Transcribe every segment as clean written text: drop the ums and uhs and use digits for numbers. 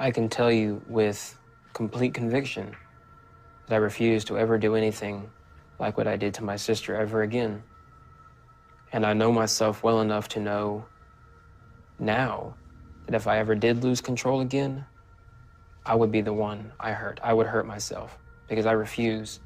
I can tell you with complete conviction that I refuse to ever do anything like what I did to my sister ever again. And I know myself well enough to know now that if I ever did lose control again, I would be the one I hurt. I would hurt myself because I refuse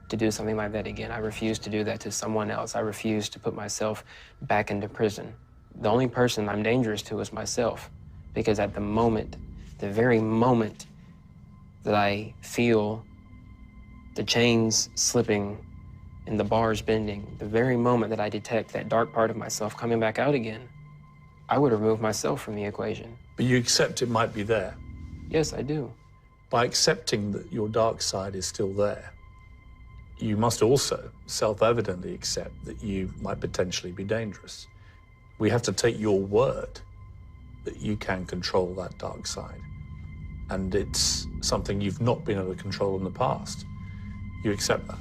to do something like that again. I refuse to do that to someone else. I refuse to put myself back into prison. The only person I'm dangerous to is myself, because at the moment, the very moment that I feel the chains slipping and the bars bending, the very moment that I detect that dark part of myself coming back out again, I would remove myself from the equation. But you accept it might be there? Yes, I do. By accepting that your dark side is still there, you must also self-evidently accept that you might potentially be dangerous. We have to take your word that you can control that dark side. And it's something you've not been able to control in the past. You accept that?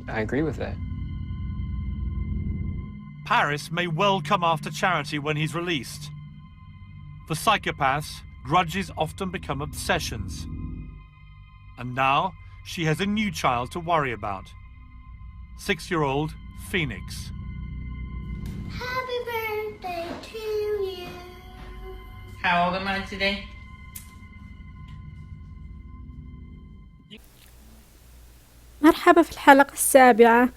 I agree with that. Paris may well come after Charity when he's released. For psychopaths, grudges often become obsessions. And now, she has a new child to worry about. 6-year-old Phoenix. Happy birthday to you. How old am I today? مرحبا في الحلقة السابعة.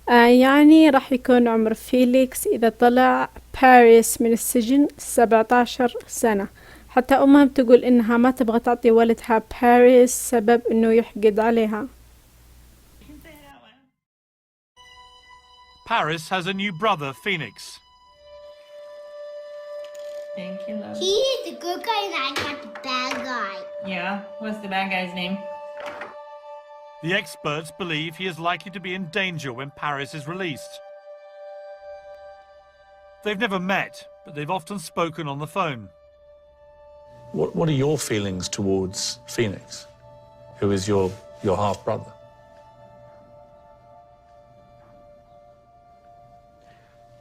يعني راح يكون عمر فيليكس إذا طلع باريس من السجن 17 سنة. حتى أمها بتقول إنها ما تبغى تعطي ولدها باريس سبب إنه يحقد عليها. Paris has a new brother, Phoenix. Thank you, love. He's the good guy and I got the bad guy. Yeah, what's the bad guy's name? The experts believe he is likely to be in danger when Paris is released. They've never met, but they've often spoken on the phone. What are your feelings towards Phoenix, who is your half-brother?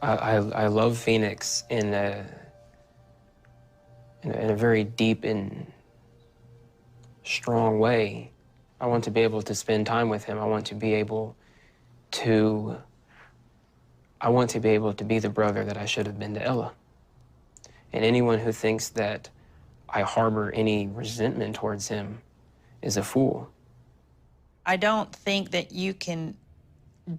I love Phoenix in a very deep and strong way. I want to be able to spend time with him. I want to be able to be the brother that I should have been to Ella. And anyone who thinks that I harbor any resentment towards him is a fool. I don't think that you can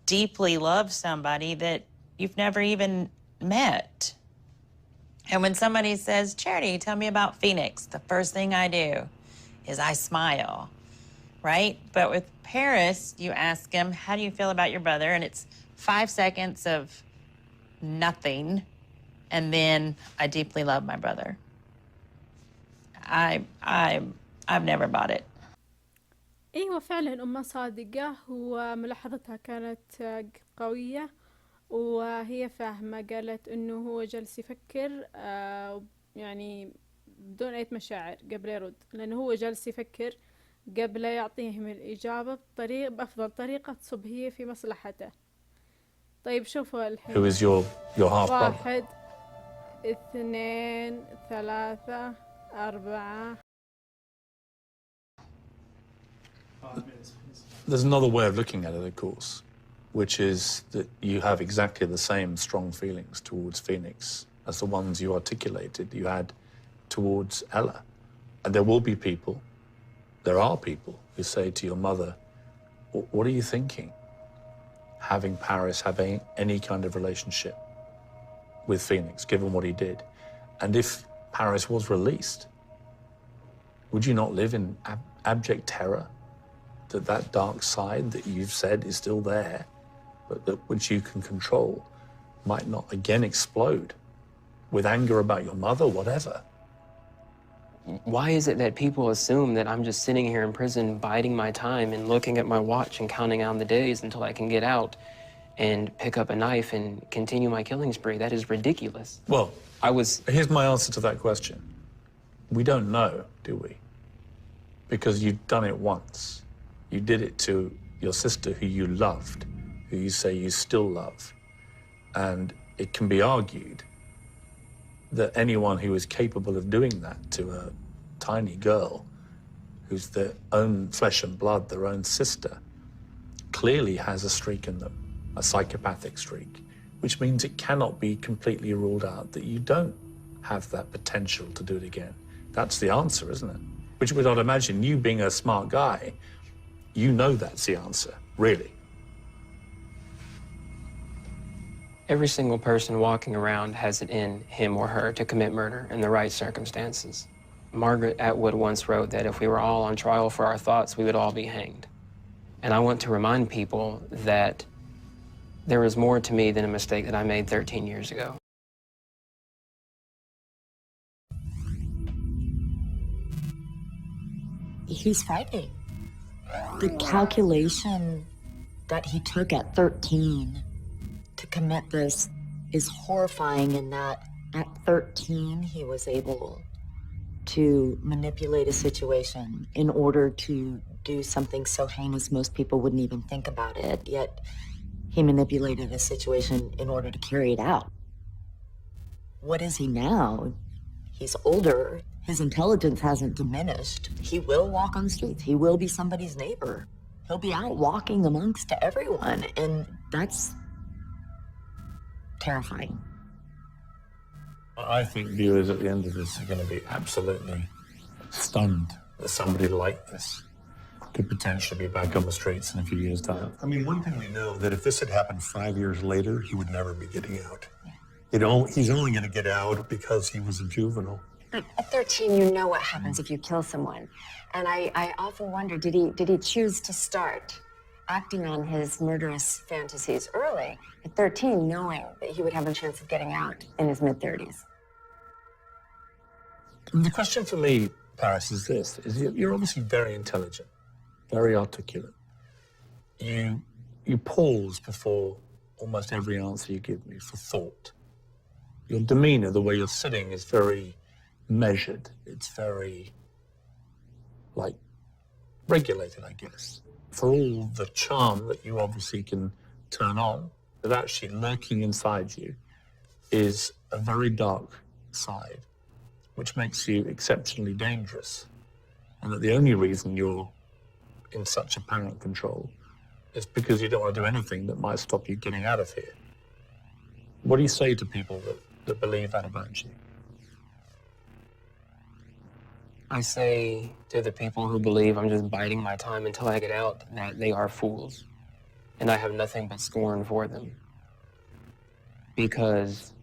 deeply love somebody that you've never even met. And when somebody says, Charity, tell me about Phoenix, the first thing I do is I smile, right? But with Paris, you ask him, how do you feel about your brother? And it's 5 seconds of nothing. And then I deeply love my brother. I've never bought it. أيوة فعلا أمها صادقة وملاحظتها كانت قوية وهي فاهمة. قالت إنه هو جالس يفكر يعني بدون أي مشاعر قبل يرد، لأنه هو جالس يفكر قبل يعطيهم الإجابة بأفضل طريقة تصب هي في مصلحته. طيب شوفوا الحين. Who is your half brother? 1 2 3 4. There's another way of looking at it, of course, which is that you have exactly the same strong feelings towards Phoenix as the ones you articulated you had towards Ella. And there will be people, there are people who say to your mother, what are you thinking? Having Paris having any kind of relationship with Phoenix, given what he did. And if Paris was released, would you not live in abject terror that that dark side that you've said is still there, but that which you can control, might not again explode with anger about your mother, whatever? Why is it that people assume that I'm just sitting here in prison biding my time and looking at my watch and counting down the days until I can get out and pick up a knife and continue my killing spree? That is ridiculous. Well, here's my answer to that question. We don't know, do we? Because you've done it once. You did it to your sister who you loved, who you say you still love. And it can be argued that anyone who is capable of doing that to tiny girl who's their own flesh and blood, their own sister, clearly has a streak in them, a psychopathic streak, which means it cannot be completely ruled out that you don't have that potential to do it again. That's the answer, isn't it? Which would not imagine you being a smart guy, you know that's the answer, really. Every single person walking around has it in him or her to commit murder in the right circumstances. Margaret Atwood once wrote that if we were all on trial for our thoughts, we would all be hanged. And I want to remind people that there is more to me than a mistake that I made 13 years ago. He's fighting. The calculation that he took at 13 to commit this is horrifying in that at 13 he was able to manipulate a situation in order to do something so heinous most people wouldn't even think about it, yet he manipulated a situation in order to carry it out. What is he now? He's older. His intelligence hasn't diminished. He will walk on the streets. He will be somebody's neighbor. He'll be out walking amongst everyone, and that's terrifying. I think viewers at the end of this are going to be absolutely stunned that somebody like this could potentially be back on the streets in a few years' time. I mean, one thing we know, that if this had happened 5 years later, he would never be getting out. You know, he's only going to get out because he was a juvenile. At 13, you know what happens if you kill someone. And I often wonder, did he choose to start acting on his murderous fantasies early, at 13, knowing that he would have a chance of getting out in his mid-30s? The question for me, Paris, is this, is you're obviously very intelligent, very articulate. You pause before almost every answer you give me for thought. Your demeanor, the way you're sitting, is very measured. It's very, like, regulated, I guess. For all the charm that you obviously can turn on, that actually lurking inside you is a very dark side, which makes you exceptionally dangerous. And that the only reason you're in such apparent control is because you don't want to do anything that might stop you getting out of here. What do you say to people that believe that about you? I say to the people who believe I'm just biding my time until I get out that they are fools. And I have nothing but scorn for them. Because,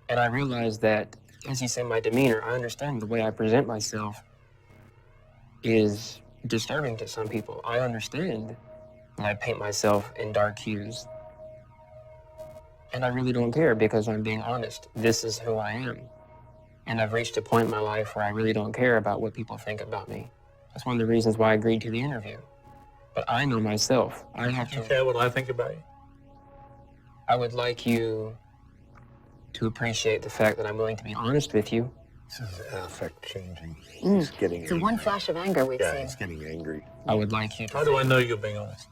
and I realize that, as you say, my demeanor, I understand the way I present myself is disturbing to some people. I understand when I paint myself in dark hues. And I really don't care because I'm being honest. This is who I am. And I've reached a point in my life where I really don't care about what people think about me. That's one of the reasons why I agreed to the interview. But I know myself. I have to... You care what I think about you? I would like you to appreciate the fact that I'm willing to be honest with you. This is affect changing. He's getting It's angry. one flash of anger we've Yeah, seen. he's getting angry. I would like you to... How do I know you're being honest?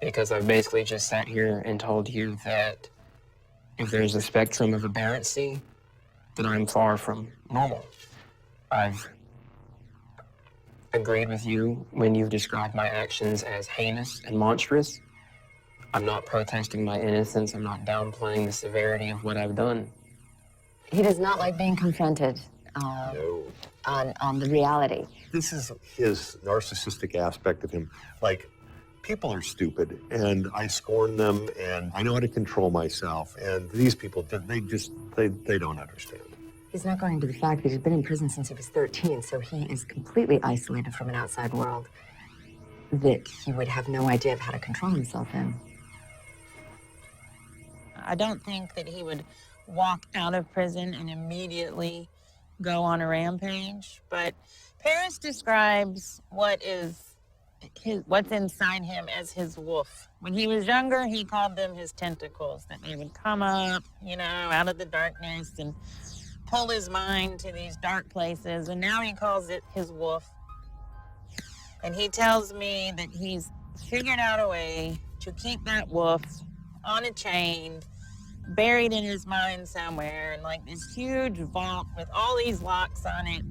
Because I've basically just sat here and told you that if there's a spectrum of aberrancy, that I'm far from normal. I've agreed with you when you've described my actions as heinous and monstrous. I'm not protesting my innocence. I'm not downplaying the severity of what I've done. He does not like being confronted No. on the reality. This is his narcissistic aspect of him. Like, people are stupid, and I scorn them, and I know how to control myself, and these people, they don't understand. He's not going into the fact that he's been in prison since he was 13, so he is completely isolated from an outside world that he would have no idea of how to control himself in. I don't think that he would walk out of prison and immediately go on a rampage, but Paris describes what's inside him as his wolf. When he was younger, he called them his tentacles, that they would come up, out of the darkness and pull his mind to these dark places, and now he calls it his wolf. And he tells me that he's figured out a way to keep that wolf on a chain, buried in his mind somewhere, in like this huge vault with all these locks on it.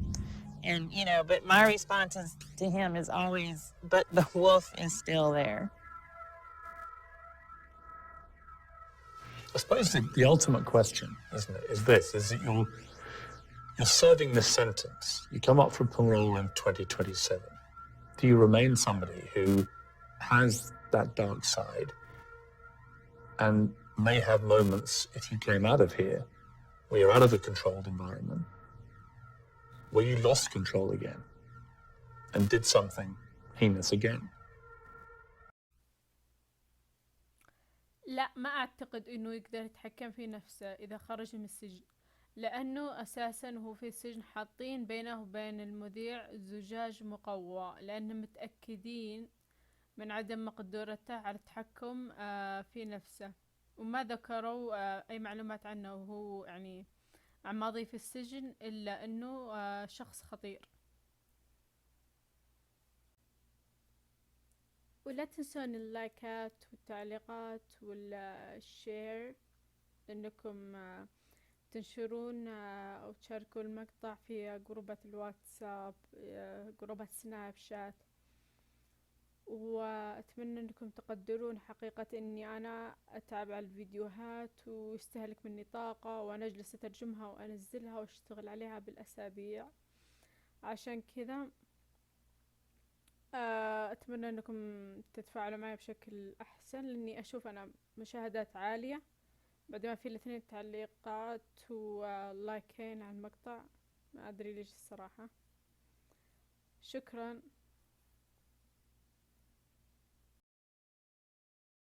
And, you know, but my response to him is always, but the wolf is still there. I suppose the ultimate question, isn't it, is this, is that you're serving this sentence. You come up for parole in 2027. Do you remain somebody who has that dark side and may have moments, if you came out of here, where you're out of a controlled environment, where you lost control again and did something heinous again? لا، ما أعتقد إنه يقدر يتحكم في نفسه إذا خرج من السجن، لأنه أساسا هو في السجن حاطين بينه وبين المذيع زجاج مقوى، لأنهم متأكدين من عدم مقدرته على التحكم في نفسه، وما ذكروا أي معلومات عنه وهو يعني عن ماضي في السجن إلا أنه شخص خطير. ولا تنسون اللايكات والتعليقات والشير، انكم تنشرون او تشاركوا المقطع في جروبات الواتساب، جروبات سناب شات، واتمنى انكم تقدرون حقيقة اني انا اتابع الفيديوهات ويستهلك مني طاقة وانا اجلس اترجمها وانزلها واشتغل عليها بالاسابيع. عشان كذا أتمنى أنكم تتفاعلوا معي بشكل أحسن، لأني أشوف أنا مشاهدات عالية بعدما في الاثنين تعليقات ولايكين على المقطع، ما أدري ليش الصراحة. شكرا.